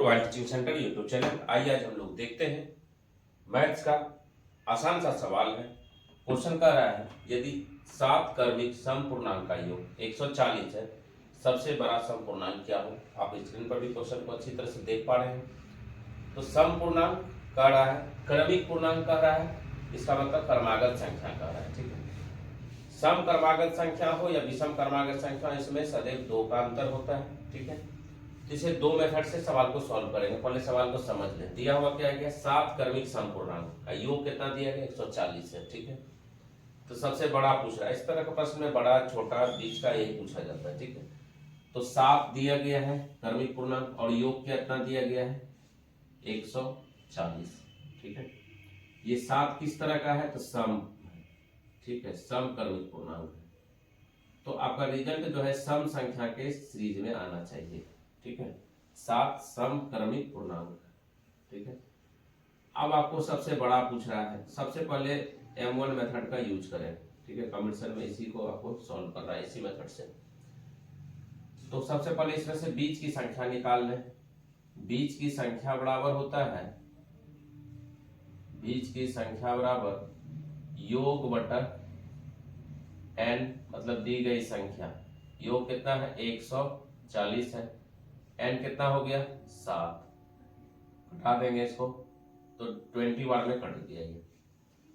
Royal teaching centre YouTube channel. आइए आज हम लोग देखते हैं मैथ्स का आसान सा सवाल है। क्वेश्चन कह रहा है यदि 7 कर्मिक सम पूर्णांक का योग 140 है, सबसे बड़ा सम पूर्णांक क्या हो। आप स्क्रीन पर भी क्वेश्चन को अच्छी तरह से देख पा रहे हैं। तो सम पूर्णांक कह रहा है, क्रमिक पूर्णांक कह रहा है, इसका मतलब क्रमागत संख्या कह रहा है। ठीक है, सम क्रमागत संख्या हो या विषम क्रमागत संख्या, इसमें सदैव 2 का अंतर होता है। ठीक है, इसे 2 मेथड से सवाल को सॉल्व करेंगे। पहले सवाल को समझ लें। दिया हुआ क्या है, 7 क्रमिक सम पूर्णांक का योग कितना दिया गया, 140 है। ठीक है, तो सबसे बड़ा पूछ रहा है। इस तरह का प्रश्न में बड़ा छोटा बीच का यही पूछा जाता है। ठीक है, तो 7 दिया गया है क्रमिक पूर्णांक और योग कितना दिया गया है, 140। ठीक है, ये 7 किस तरह का है, तो सम। ठीक है, सम क्रमिक पूर्णांक है, तो आपका रिजल्ट जो है सम संख्या के सीरीज में आना चाहिए। ठीक है, 7 सम क्रमिक पूर्णांक। ठीक है, अब आपको सबसे बड़ा पूछ रहा है। सबसे पहले M1 मेथड का यूज करें। ठीक है, कमेंशन में इसी को आपको सॉल्व करना है, इसी मेथड से। तो सबसे पहले इसमें से बीच की संख्या निकाल लें। बीच की संख्या बराबर होता है, बीच की संख्या बराबर योग बटा n, मतलब दी गई संख्या। योग कितना है, 140 है। n कितना हो गया, 7। घटा देंगे इसको तो 20 बार में कट गया ये।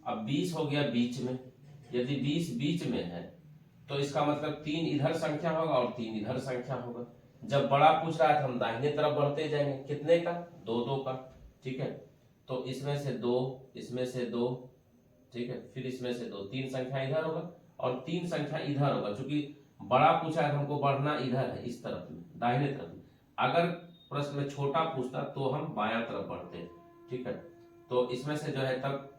अब 20 हो गया बीच में। यदि 20 बीच में है तो इसका मतलब 3 इधर संख्या होगा और 3 इधर संख्या होगा। जब बड़ा पूछ रहा है तो हम दाहिने तरफ बढ़ते जाएंगे। कितने का, 2 का। ठीक है, तो इसमें से 2, इसमें से 2। ठीक है, फिर इसमें से 2, 3 संख्या इधर होगा और 3 संख्या इधर होगा। चूंकि बड़ा पूछा है तो हमको बढ़ना इधर है, इस तरफ में, दाहिने तरफ में। अगर प्रश्न में छोटा पूछता तो हम बायां तरफ बढ़ते। ठीक है, तो इसमें से जो है तब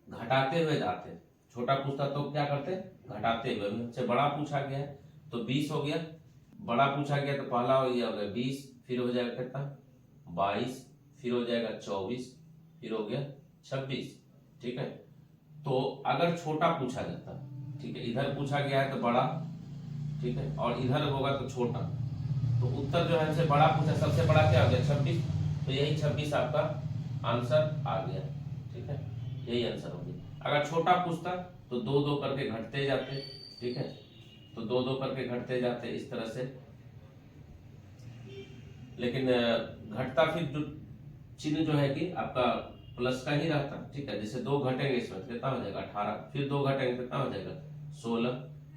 घटाते हुए जाते। छोटा पूछता तो क्या करते, घटाते हुए। हमसे बड़ा पूछा गया है तो 20 हो गया। बड़ा पूछा गया तो पहला हो गया 20, फिर हो जाएगा कितना, 22, फिर हो जाएगा 24, फिर हो गया 26। ठीक है, तो अगर छोटा पूछा जाता, ठीक है, इधर पूछा गया है तो बड़ा, ठीक है, और इधर होगा तो छोटा, तो उत्तर जो है हमसे बड़ा पूछा, सबसे बड़ा क्या हो गया, 26। तो यही 26 आपका आंसर आ गया। ठीक है, यही आंसर हो गया। अगर छोटा पूछता तो 2-2 करके घटते जाते। ठीक है, तो 2-2 करके घटते जाते इस तरह से। लेकिन घटता फिर जो चिन्ह जो है कि आपका प्लस का ही रहता। ठीक है, जैसे 2 घटेंगे इसमें तो कितना हो जाएगा, 18। फिर 2 घटेंगे कितना हो जाएगा, 16।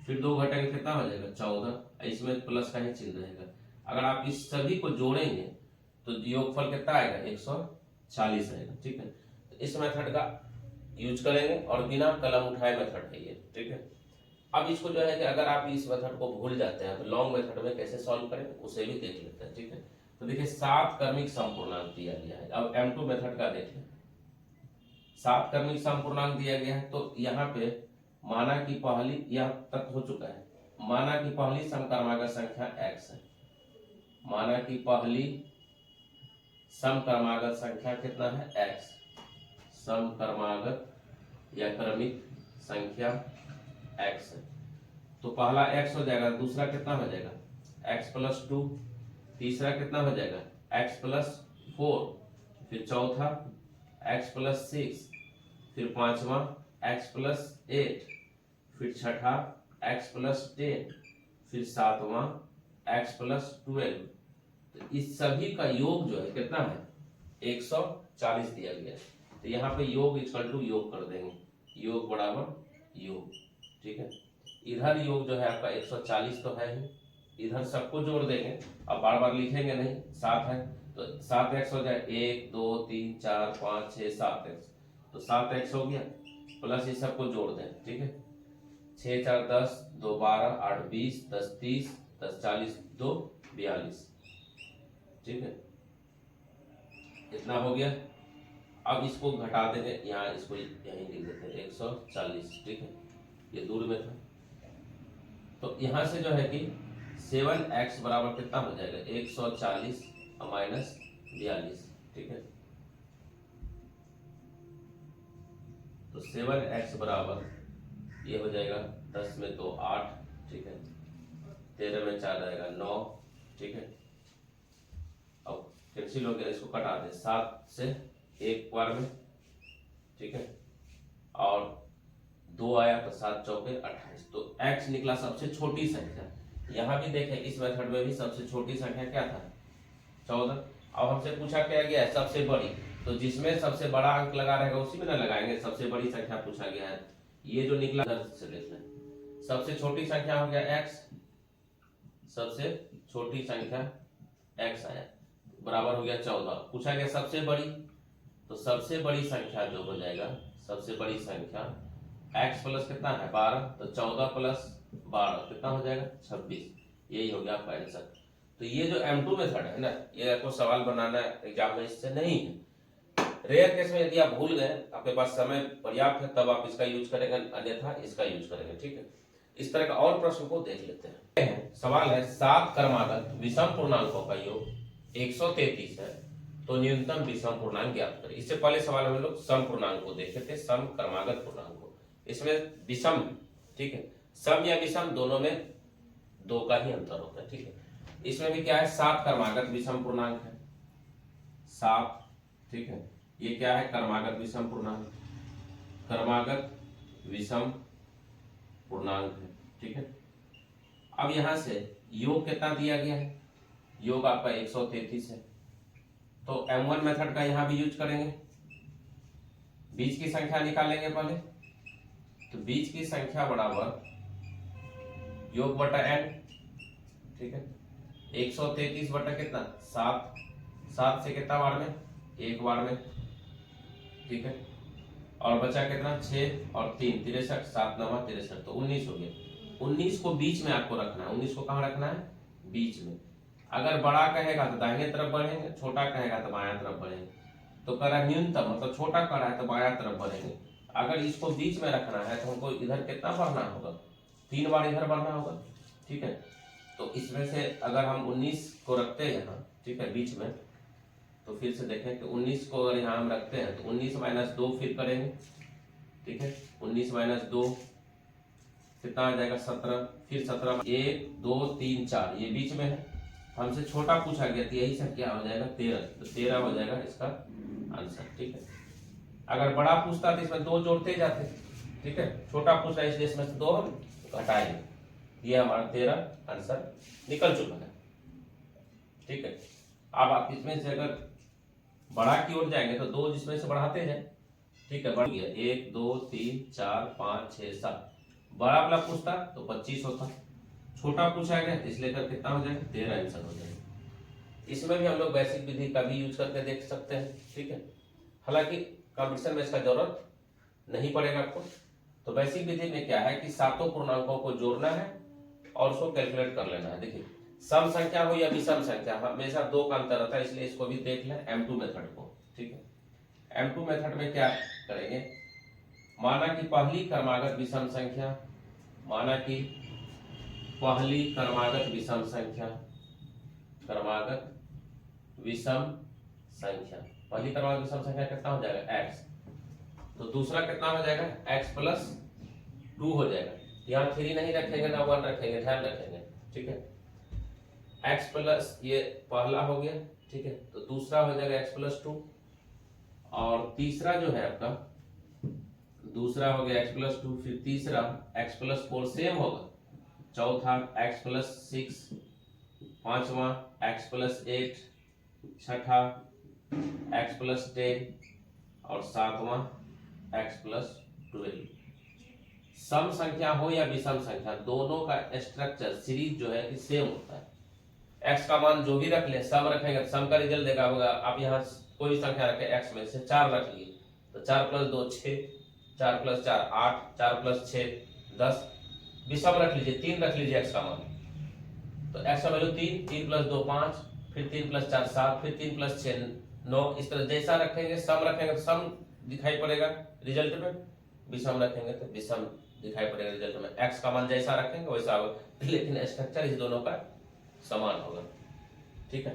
फिर 2 घटेंगे कितना हो जाएगा, 14। इसमें प्लस का ही चिन्ह रहेगा। अगर आप इस सभी को जोड़ेंगे तो योगफल कितना आएगा, 140 आएगा। ठीक है, तो इस मेथड का यूज करेंगे और बिना कलम उठाए मेथड है ये। ठीक है, अब इसको जो है कि अगर आप इस मेथड को भूल जाते हैं तो लॉन्ग मेथड में कैसे सॉल्व करें उसे भी देख लेते हैं। ठीक है, तो देखिए 7 क्रमिक समपूर्णांक दिया गया है। अब M2 मेथड का देखें। 7 क्रमिक समपूर्णांक दिया गया है तो यहाँ पे माना कि पहली, यह तक हो चुका है। माना कि पहली समक्रमागत संख्या x है। माना कि पहली समक्रमागत संख्या कितना है, x। समक्रमागत या क्रमिक संख्या x है, तो पहला x हो जाएगा, दूसरा कितना हो जाएगा, x+2, तीसरा कितना हो जाएगा, x+4, फिर चौथा x+6, फिर पांचवा x+8, फिर छठा x+10, फिर सातवां x+12। तो इस सभी का योग जो है कितना है, 140 दिया गया है। तो यहाँ पे योग इक्वल टू योग कर देंगे, योग बराबर योग। ठीक है, इधर योग जो है आपका 140 तो है ही, इधर सबको जोड़ देंगे। अब बार बार लिखेंगे नहीं, 7 है तो 7x हो जाए, 1 2 3 4 5 6 7x, तो 7x हो गया। प्लस ये सबको जोड़ दें। ठीक है, 6 4 10, 2 12, 8 20, 10 30, 10 40, 2 42। ठीक है, इतना हो गया। अब इसको घटा देंगे, यहाँ इसको यहीं लिख देते हैं 140। ठीक है, ये दूर में था तो यहां से जो है कि 7x बराबर कितना हो जाएगा, 140 माइनस 42। ठीक है, तो 7x बराबर ये हो जाएगा 10 में 2 8। ठीक है, 13 में 4 आएगा 9। ठीक है, अब फिर कैंसिल हो गया, इसको कटा दे 7 से एक बार में, ठीक है, और 2 आया तो 7 चौके 28, तो x निकला सबसे छोटी संख्या। यहाँ भी देखें इस मेथड में भी सबसे छोटी संख्या क्या था, 14। अब हमसे पूछा क्या गया है सबसे बड़ी, तो जिसमें सबसे बड़ा अंक लगा रहेगा उसी में ना लगाएंगे, सबसे बड़ी संख्या पूछा गया है, ये जो निकला से देख लें, सबसे छोटी संख्या हो गया x, सबसे छोटी संख्या x आया, बराबर हो गया 14। पूछा गया सबसे बड़ी, तो सबसे बड़ी संख्या जो हो जाएगा, सबसे बड़ी संख्या x प्लस कितना है 12, तो 14 प्लस 12 कितना हो जाएगा 26, यही हो गया आपका आंसर। तो ये जो M2 मेथड है ना, ये आपको सवाल बनाना एग्जाम में इससे नहीं है। रेयर केस में यदि आप भूल गए, आपके पास समय पर्याप्त है, तब आप इसका यूज करेंगे, अन्यथा इसका यूज करेंगे, ठीक है। इस तरह का और प्रश्न को देख लेते हैं। सवाल है 7 क्रमागत विषम पूर्णांकों का योग 133 है, तो न्यूनतम विषम पूर्णांक ज्ञात करें। इससे पहले सवाल में हम लोग सम पूर्णांक को देखे थे, सम क्रमागत पूर्णांक को, इसमें विषम, ठीक है, सम या विषम दोनों में 2 का ही अंतर होता है, ठीक है। इसमें भी क्या है 7 क्रमागत विषम पूर्णांक है, 7, ठीक है, ये क्या है क्रमागत विषम पूर्णांक, क्रमागत विषम पूर्णांक है, ठीक है। अब यहां से योग कितना दिया गया है, योग आपका 133 है, तो M1 मेथड का यहां भी यूज करेंगे, बीच की संख्या निकालेंगे पहले, तो बीच की संख्या बराबर योग बटा n, ठीक है, 133 बटा कितना 7, 7 से कितना बार में, एक बार में, ठीक है, और बचा कितना 6 और 3 63, 7 9 63, तो 19 हो गया। 19 को बीच में आपको रखना है, 19 को कहाँ रखना है, बीच में। अगर बड़ा कहेगा तो दाहिने तरफ बढ़ेंगे, छोटा कहेगा तो बायां तरफ बढ़ेंगे, तो कह रहा न्यूनतम मतलब छोटा कर रहा है तो बायां तरफ बढ़ेंगे। अगर इसको बीच में रखना है तो हमको इधर कितना बढ़ना होगा, 3 बार इधर बढ़ना होगा, ठीक है। तो इसमें से अगर हम 19 को रखते हैं यहाँ, ठीक है, बीच में, तो फिर से देखें कि 19 को अगर यहाँ हम रखते हैं तो 19 माइनस 2 फिर करेंगे, ठीक है, 19 माइनस 2 कितना आ जाएगा 17, फिर 17, 1 2 3 4 ये बीच में है, हमसे छोटा पूछा गया तो यही संख्या हो जाएगा 13, तो 13 हो जाएगा इसका आंसर, ठीक है। अगर बड़ा पूछता तो इसमें 2 जोड़ते जाते, ठीक है, छोटा पूछ रहा है इसलिए इसमें से 2 हम घटाएंगे, ये हमारा 13 आंसर निकल चुका है, ठीक है। अब आप इसमें से अगर बड़ा की ओर जाएंगे तो 2 जिसमें से बढ़ाते जाए, ठीक है, बढ़ गया 1 2 3 4 5 6 7, बड़ा वाला पूछता तो 25 होता, छोटा पूछा गया इसलिए कर कितना हो जाएगा 13 आंसर हो जाएगा। इसमें भी हम लोग बेसिक विधि का भी यूज करके देख सकते हैं, ठीक है, हालांकि कंपटीशन में इसका जरूरत नहीं पड़ेगा आपको। तो बेसिक विधि में क्या है कि सातों पूर्णांकों को जोड़ना है और उसको कैलकुलेट कर लेना है। देखिए सम संख्या हो या विषम संख्या, हमेशा 2 का अंतर रहता है, इसलिए इसको भी देख लें M2 मेथड को, ठीक है। M2 मेथड में क्या करेंगे, माना कि पहली क्रमागत विषम संख्या, माना कि पहली क्रमागत विषम संख्या, क्रमागत विषम संख्या, पहली क्रमागत विषम संख्या कितना हो जाएगा x, तो दूसरा कितना हो जाएगा x प्लस 2 हो जाएगा, यहाँ 3 नहीं रखेंगे ना 1 रखेंगे, ध्यान रखेंगे, ठीक है। x प्लस ये पहला हो गया, ठीक है, तो दूसरा हो जाएगा x प्लस 2, और तीसरा जो है आपका दूसरा हो गया x प्लस 2, फिर तीसरा x प्लस 4 सेम होगा, चौथा x प्लस 6, पांचवा x प्लस 8, छठा x प्लस 10 और सातवां x प्लस 12। सम संख्या हो या विषम संख्या, दोनों का स्ट्रक्चर सीरीज जो है सेम होता है। x का मान जो भी रख ले, सम रखेंगे तो सम का रिजल्ट देगा होगा। आप यहाँ कोई संख्या रखे x में से 4 रख लिए तो 4 प्लस 2 6, 4 प्लस 4 8, 4 प्लस 6 10, विषम रख लीजिए 3 रख लीजिए x का मान, तो x का वैल्यू 3, 3 प्लस 2 5, फिर 3 प्लस 4 7, फिर 3 प्लस 6 9, इस तरह जैसा रखेंगे सम रखेंगे तो सम दिखाई पड़ेगा रिजल्ट में, विषम रखेंगे तो विषम दिखाई पड़ेगा रिजल्ट में। x का मान जैसा रखेंगे वैसा होगा, लेकिन स्ट्रक्चर इस दोनों का समान होगा, ठीक है।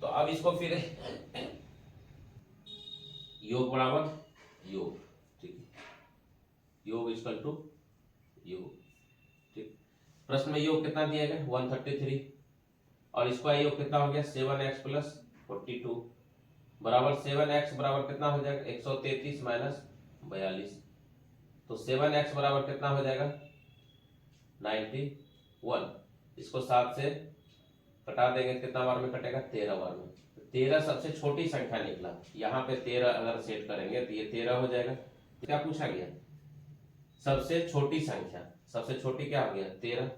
तो अब इसको फिर योग बराबर योग, ठीक है, योग इक्वल टू योग, ठीक। प्रश्न में योग कितना दिया गया 133, और इसका योग कितना हो गया 7x प्लस 42 बराबर 7x बराबर कितना हो जाएगा 133 माइनस 42, तो 7x बराबर कितना हो जाएगा 91। इसको 7 से कटा देंगे, कितना बार में कटेगा 13 बार में। 13 सबसे छोटी संख्या निकला, यहाँ पे 13 अगर सेट करेंगे तो ये 13 हो जाएगा। क्या पूछा गया, सबसे छोटी संख्या, सबसे छोटी क्या हो गया 13।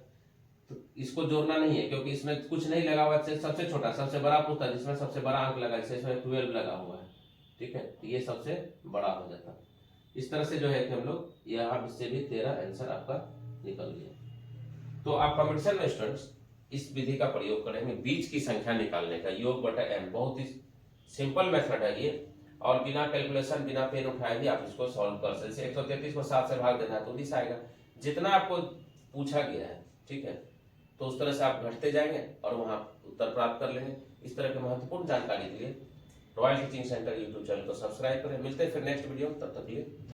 तो इसको जोड़ना नहीं है क्योंकि इसमें कुछ नहीं लगा हुआ है, सबसे छोटा सबसे बड़ा पूछता है जिसमें सबसे बड़ा अंक लगा, इसमें 12 लगा हुआ है, ठीक है, तो ये सबसे बड़ा हो जाता। इस तरह से जो है कि हम लोग यहाँ से भी 13 आंसर आपका निकल गया। तो आप कंपटीशन में स्टूडेंट्स इस विधि का प्रयोग करेंगे बीच की संख्या निकालने का, योग बटा एम, बहुत ही सिंपल मेथड है ये, और बिना कैलकुलेशन बिना पेन उठाए भी आप इसको सॉल्व कर सकते। जैसे 133 को 7 से भाग देना है तो 19 आएगा, जितना आपको पूछा गया है, ठीक है, तो उस तरह से आप घटते जाएंगे और वहां उत्तर प्राप्त कर लेंगे। इस तरह की महत्वपूर्ण जानकारी के लिए royal teaching centre YouTube channel को सब्सक्राइब करें। मिलते हैं फिर नेक्स्ट वीडियो, तब तक के लिए।